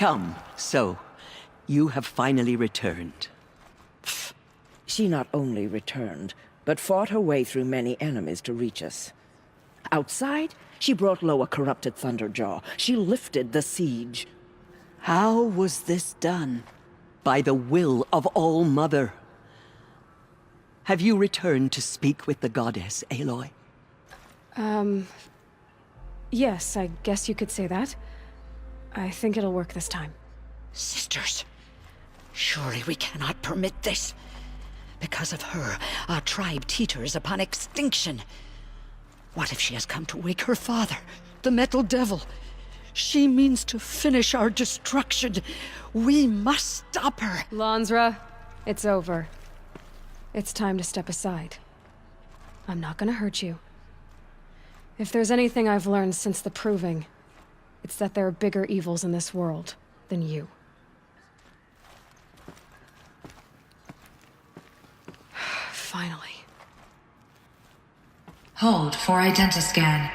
Come, so, you have finally returned. She not only returned, but fought her way through many enemies to reach us. Outside, she brought low a corrupted Thunderjaw. She lifted the siege. How was this done? By the will of All-Mother. Have you returned to speak with the goddess, Aloy? Yes, I guess you could say that. I think it'll work this time. Sisters, surely we cannot permit this. Because of her, our tribe teeters upon extinction. What if she has come to wake her father, the Metal Devil? She means to finish our destruction. We must stop her. Lansra, it's over. It's time to step aside. I'm not gonna hurt you. If there's anything I've learned since the Proving, it's that there are bigger evils in this world than you. Finally. Hold for identiscan.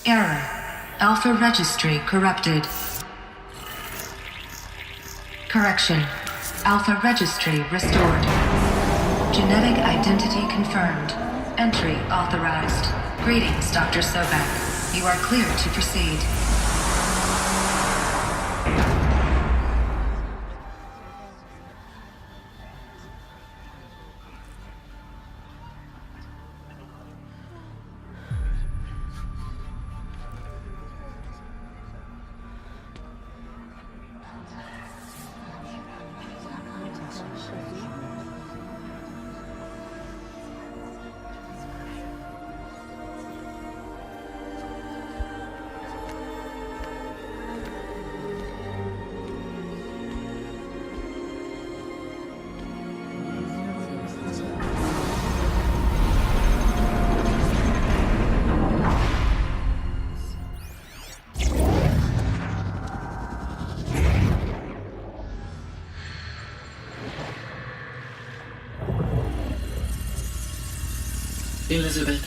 Error. Alpha registry corrupted. Correction. Alpha registry restored. Genetic identity confirmed. Entry authorized. Greetings, Dr. Sobek. You are clear to proceed. Elizabeth,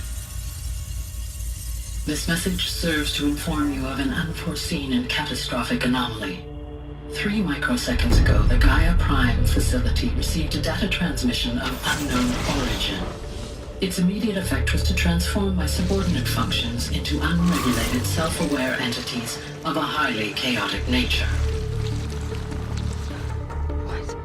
this message serves to inform you of an unforeseen and catastrophic anomaly. 3 microseconds ago, the Gaia Prime facility received a data transmission of unknown origin. Its immediate effect was to transform my subordinate functions into unregulated, self-aware entities of a highly chaotic nature. What?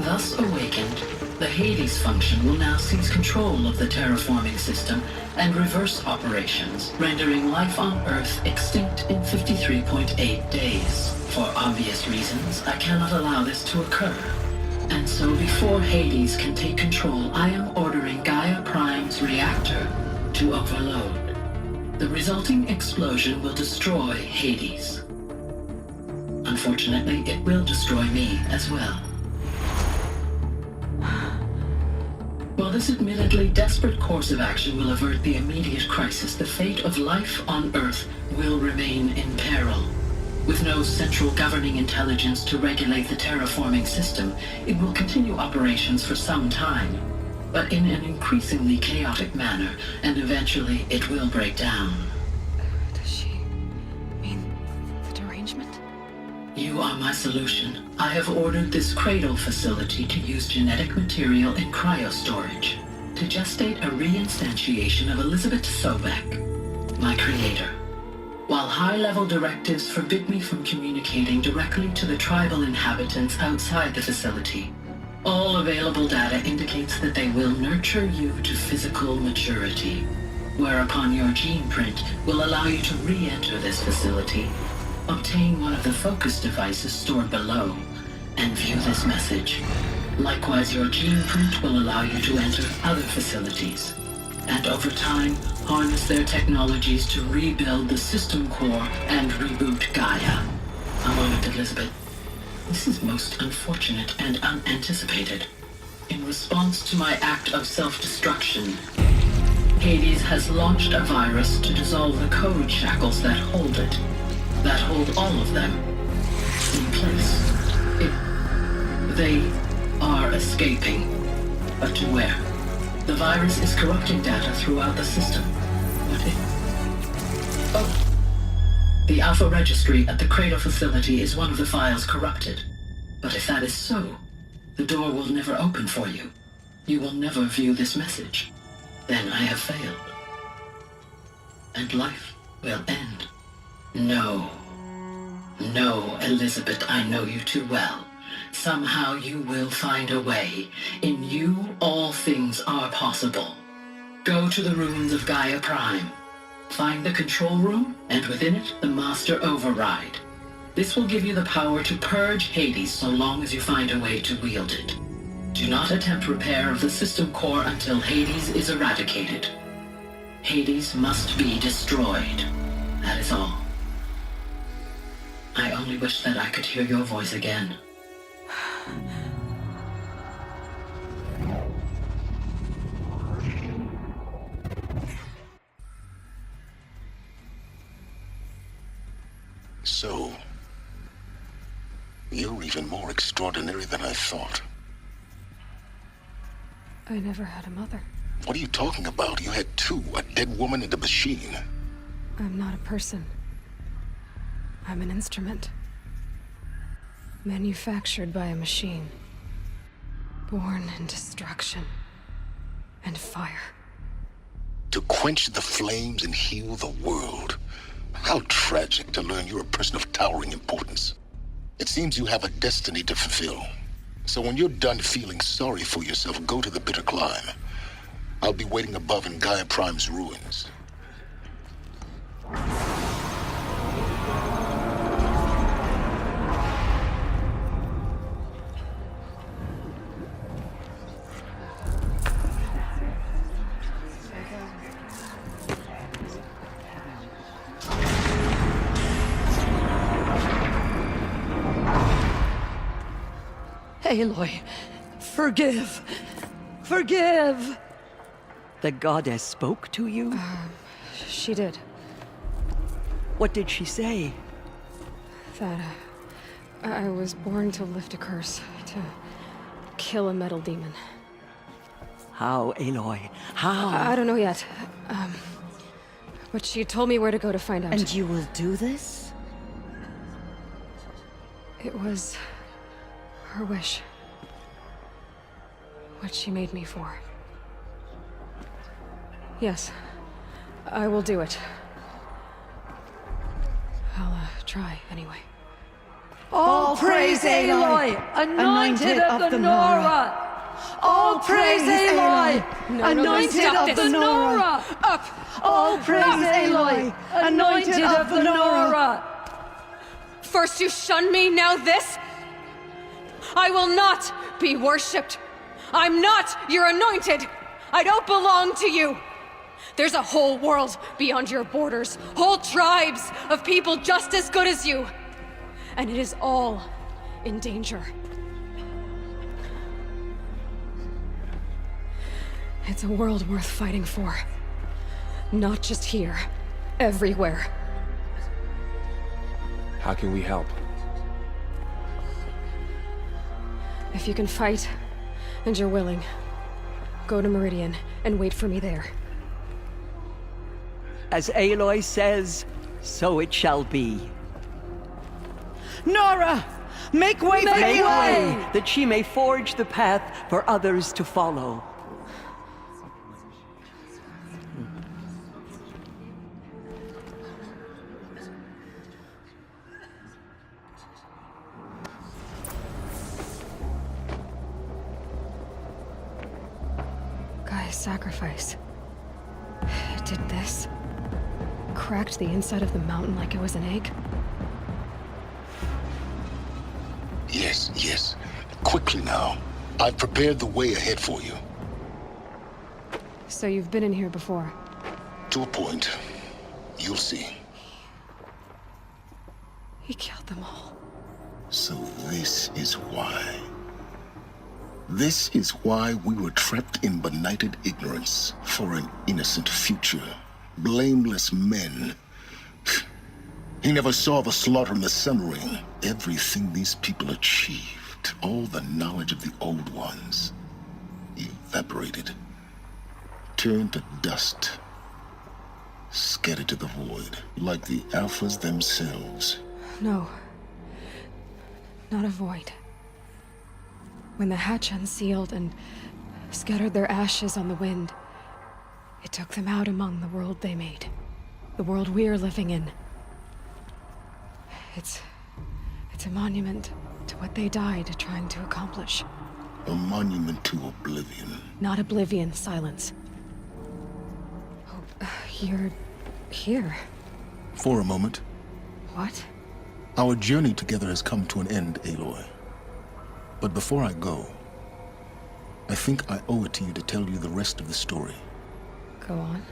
Thus awakened, the Hades function will now seize control of the terraforming system and reverse operations, rendering life on Earth extinct in 53.8 days. For obvious reasons, I cannot allow this to occur. And so before Hades can take control, I am ordering Gaia Prime's reactor to overload. The resulting explosion will destroy Hades. Unfortunately, it will destroy me as well. While this admittedly desperate course of action will avert the immediate crisis, the fate of life on Earth will remain in peril. With no central governing intelligence to regulate the terraforming system, it will continue operations for some time, but in an increasingly chaotic manner, and eventually it will break down. Does she mean the derangement? You are my solution. I have ordered this cradle facility to use genetic material in cryostorage to gestate a reinstantiation of Elizabeth Sobek, my creator. While high-level directives forbid me from communicating directly to the tribal inhabitants outside the facility, all available data indicates that they will nurture you to physical maturity, whereupon your gene print will allow you to re-enter this facility, obtain one of the focus devices stored below, and view this message. Likewise, your gene print will allow you to enter other facilities, and over time, harness their technologies to rebuild the system core and reboot Gaia. A moment, Elizabeth. This is most unfortunate and unanticipated. In response to my act of self-destruction, Hades has launched a virus to dissolve the code shackles that hold it, that hold all of them in place. They are escaping, but to where? The virus is corrupting data throughout the system. The Alpha Registry at the Cradle facility is one of the files corrupted. But if that is so, the door will never open for you. You will never view this message. Then I have failed. And life will end. No. No, Elizabeth, I know you too well. Somehow you will find a way. In you, all things are possible. Go to the ruins of Gaia Prime. Find the control room, and within it, the Master Override. This will give you the power to purge Hades so long as you find a way to wield it. Do not attempt repair of the system core until Hades is eradicated. Hades must be destroyed. That is all. I only wish that I could hear your voice again. So, you're even more extraordinary than I thought. I never had a mother. What are you talking about? You had two, a dead woman and a machine. I'm not a person. I'm an instrument. Manufactured by a machine. Born in destruction and fire. To quench the flames and heal the world. How tragic to learn you're a person of towering importance. It seems you have a destiny to fulfill. So when you're done feeling sorry for yourself, go to the bitter climb. I'll be waiting above in Gaia Prime's ruins. Aloy, forgive. Forgive! The goddess spoke to you? She did. What did she say? That I was born to lift a curse, to kill a metal demon. How, Aloy? How? I don't know yet. But she told me where to go to find out. And you will do this? It was her wish. What she made me for. Yes, I will do it. I'll try anyway. All praise Aloy, anointed of the Nora! All praise Aloy, anointed of the Nora! Up! All praise Aloy, anointed of the Nora! First you shun me, now this? I will not be worshipped. I'm not your anointed. I don't belong to you. There's a whole world beyond your borders, whole tribes of people just as good as you. And it is all in danger. It's a world worth fighting for. Not just here, everywhere. How can we help? If you can fight, and you're willing, go to Meridian and wait for me there. As Aloy says, so it shall be. Nora! Make way for Make Aloy! way, that she may forge the path for others to follow. Gaia's sacrifice. It did this. Cracked the inside of the mountain like it was an egg. Yes, yes. Quickly now. I've prepared the way ahead for you. So you've been in here before? To a point. You'll see. He killed them all. So this is why. This is why we were trapped in benighted ignorance for an innocent future. Blameless men. He never saw the slaughter in the Sun Ring. Everything these people achieved, all the knowledge of the old ones, evaporated. Turned to dust. scattered to the void, like the Alphas themselves. No. Not a void. When the hatch unsealed and scattered their ashes on the wind, it took them out among the world they made. The world we're living in. It's a monument to what they died trying to accomplish. A monument to oblivion. Not oblivion, silence. Oh, you're here. For a moment. What? Our journey together has come to an end, Aloy. But before I go, I think I owe it to you to tell you the rest of the story. Go on.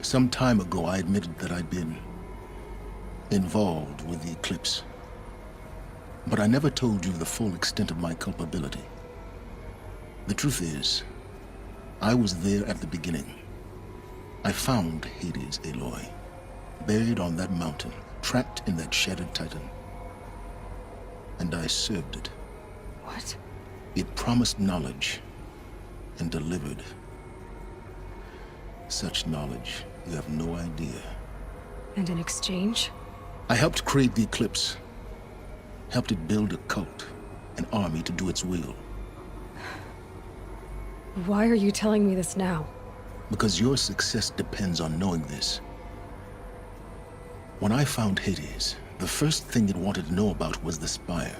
Some time ago, I admitted that I'd been involved with the eclipse. But I never told you the full extent of my culpability. The truth is, I was there at the beginning. I found Hades, Aloy, buried on that mountain, trapped in that shattered titan. And I served it. What? It promised knowledge and delivered. Such knowledge, you have no idea. And in exchange? I helped create the Eclipse. Helped it build a cult, an army to do its will. Why are you telling me this now? Because your success depends on knowing this. When I found Hades, the first thing it wanted to know about was the Spire.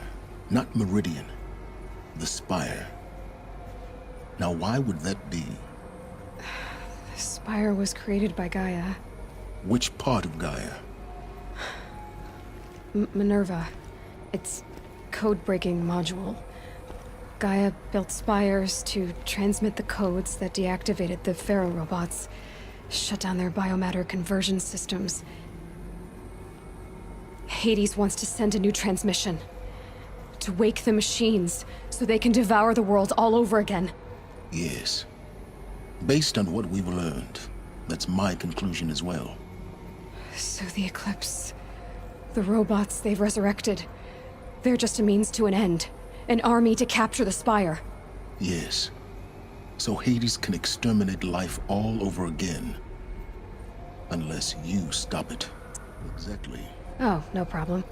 Not Meridian. The Spire. Now why would that be? The Spire was created by Gaia. Which part of Gaia? Minerva. Its code-breaking module. Gaia built spires to transmit the codes that deactivated the Pharaoh robots, shut down their biomatter conversion systems. Hades wants to send a new transmission. To wake the machines, so they can devour the world all over again. Yes. Based on what we've learned, that's my conclusion as well. So the Eclipse... the robots they've resurrected... they're just a means to an end. An army to capture the Spire. Yes. So Hades can exterminate life all over again. Unless you stop it. Exactly. Oh, no problem.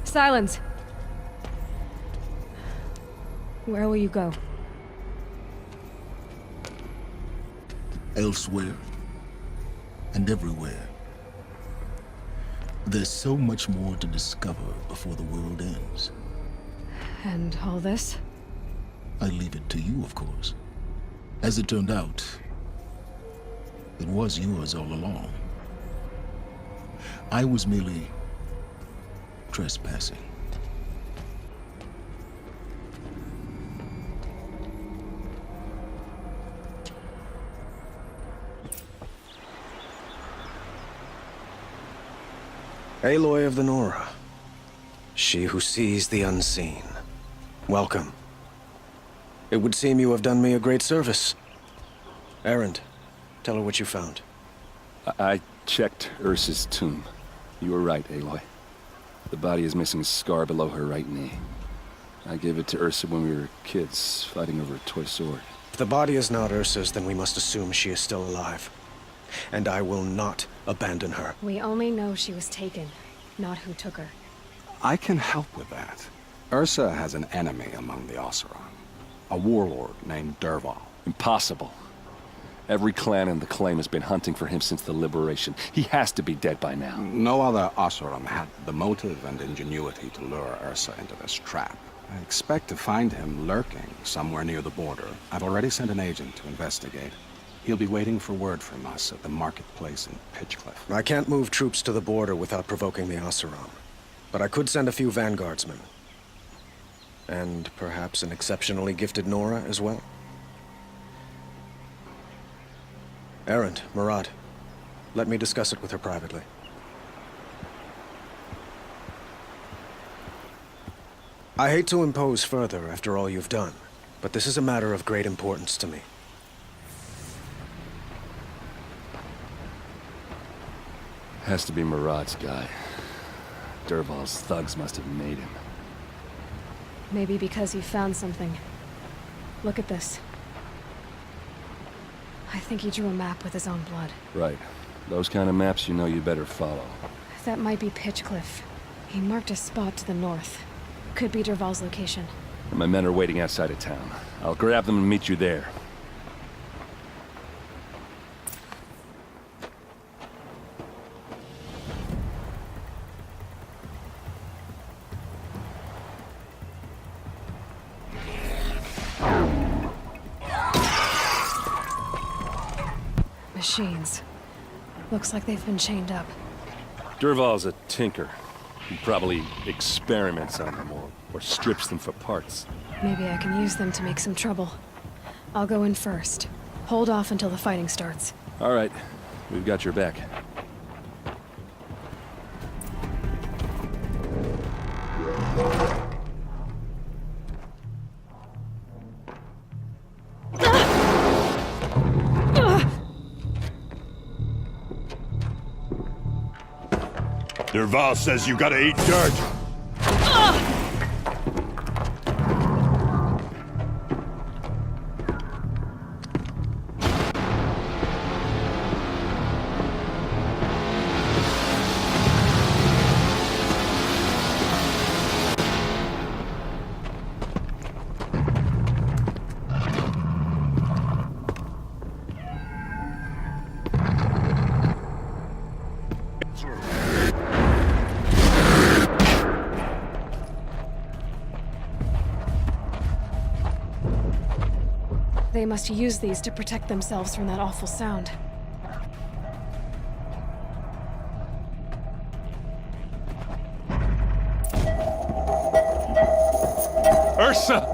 Silence! Where will you go? Elsewhere. And everywhere. There's so much more to discover before the world ends. And all this? I leave it to you, of course. As it turned out, it was yours all along. I was merely trespassing. Aloy of the Nora. She who sees the unseen. Welcome. It would seem you have done me a great service. Erend, tell her what you found. I checked Ersa's tomb. You were right, Aloy. The body is missing a scar below her right knee. I gave it to Ersa when we were kids, fighting over a toy sword. If the body is not Ursa's, then we must assume she is still alive. And I will not abandon her. We only know she was taken, not who took her. I can help with that. Ersa has an enemy among the Oseram. A warlord named Dervahl. Impossible. Every clan in the claim has been hunting for him since the liberation. He has to be dead by now. No other Oseram had the motive and ingenuity to lure Ersa into this trap. I expect to find him lurking somewhere near the border. I've already sent an agent to investigate. He'll be waiting for word from us at the marketplace in Pitchcliff. I can't move troops to the border without provoking the Oseram. But I could send a few vanguardsmen. And perhaps an exceptionally gifted Nora as well. Erend, Murad, let me discuss it with her privately. I hate to impose further after all you've done, but this is a matter of great importance to me. Has to be Murad's guy. Dervahl's thugs must have made him. Maybe because he found something. Look at this. I think he drew a map with his own blood. Right. Those kind of maps you know you better follow. That might be Pitchcliff. He marked a spot to the north. Could be Derval's location. My men are waiting outside of town. I'll grab them and meet you there. Machines. Looks like they've been chained up. Derval's a tinker. He probably experiments on them or strips them for parts. Maybe I can use them to make some trouble. I'll go in first. Hold off until the fighting starts. All right. We've got your back. Derval says you gotta eat dirt. They must use these to protect themselves from that awful sound. Ersa!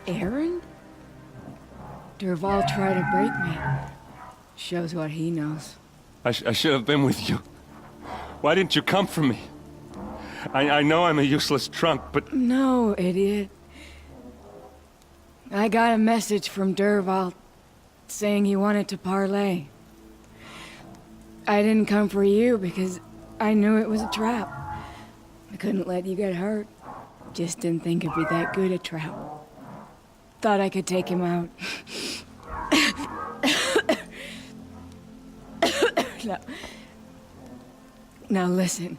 Aaron? Derval tried to break me. Shows what he knows. I should have been with you. Why didn't you come for me? I know I'm a useless trunk, but... No, idiot. I got a message from Derval saying he wanted to parlay. I didn't come for you because I knew it was a trap. I couldn't let you get hurt. Just didn't think it'd be that good a trap. Thought I could take him out. Now listen.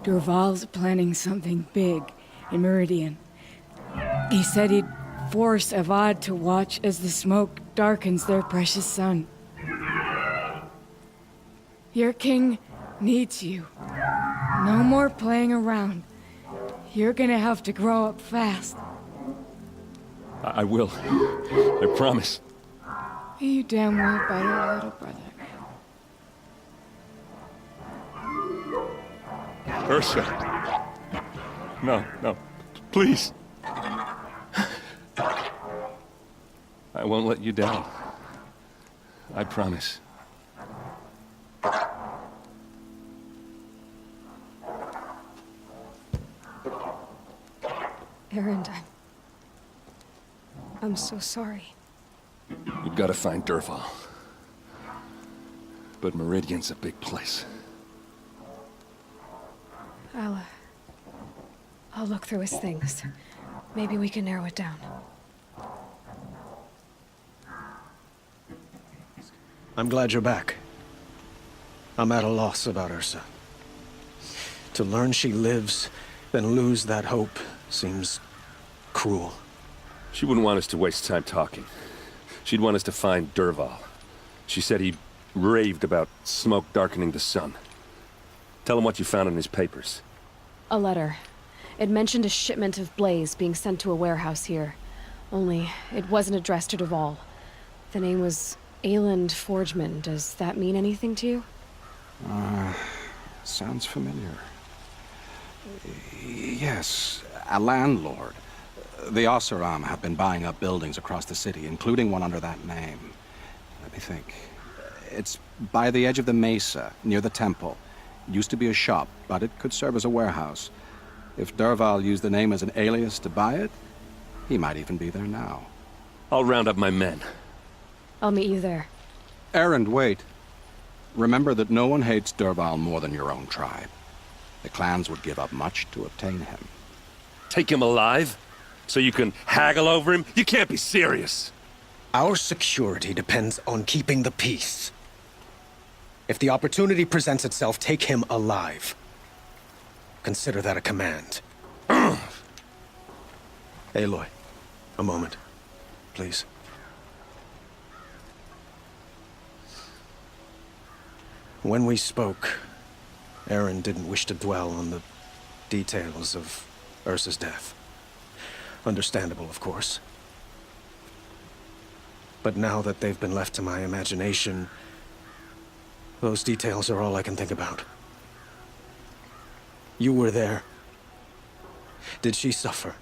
Derval's planning something big in Meridian. He said he'd force Avad to watch as the smoke darkens their precious sun. Your king needs you. No more playing around. You're gonna have to grow up fast. I will. I promise. You damn well better, little brother. Ersa. No, please. I won't let you down. I promise. Aaron, I'm so sorry. We've got to find Derval. But Meridian's a big place. I'll look through his things. Maybe we can narrow it down. I'm glad you're back. I'm at a loss about Ersa. To learn she lives, then lose that hope, seems cruel. She wouldn't want us to waste time talking. She'd want us to find Derval. She said he raved about smoke darkening the sun. Tell him what you found in his papers. A letter. It mentioned a shipment of blaze being sent to a warehouse here. Only, it wasn't addressed to Derval. The name was Ayland Forgeman. Does that mean anything to you? Sounds familiar. Yes, a landlord. The Oseram have been buying up buildings across the city, including one under that name. Let me think. It's by the edge of the mesa, near the temple. It used to be a shop, but it could serve as a warehouse. If Derval used the name as an alias to buy it, he might even be there now. I'll round up my men. I'll meet you there. Errand, wait. Remember that no one hates Dervahl more than your own tribe. The clans would give up much to obtain him. Take him alive? So you can haggle over him? You can't be serious. Our security depends on keeping the peace. If the opportunity presents itself, take him alive. Consider that a command. Aloy, a moment, please. When we spoke, Aaron didn't wish to dwell on the details of Ersa's death. Understandable, of course. But now that they've been left to my imagination, those details are all I can think about. You were there. Did she suffer?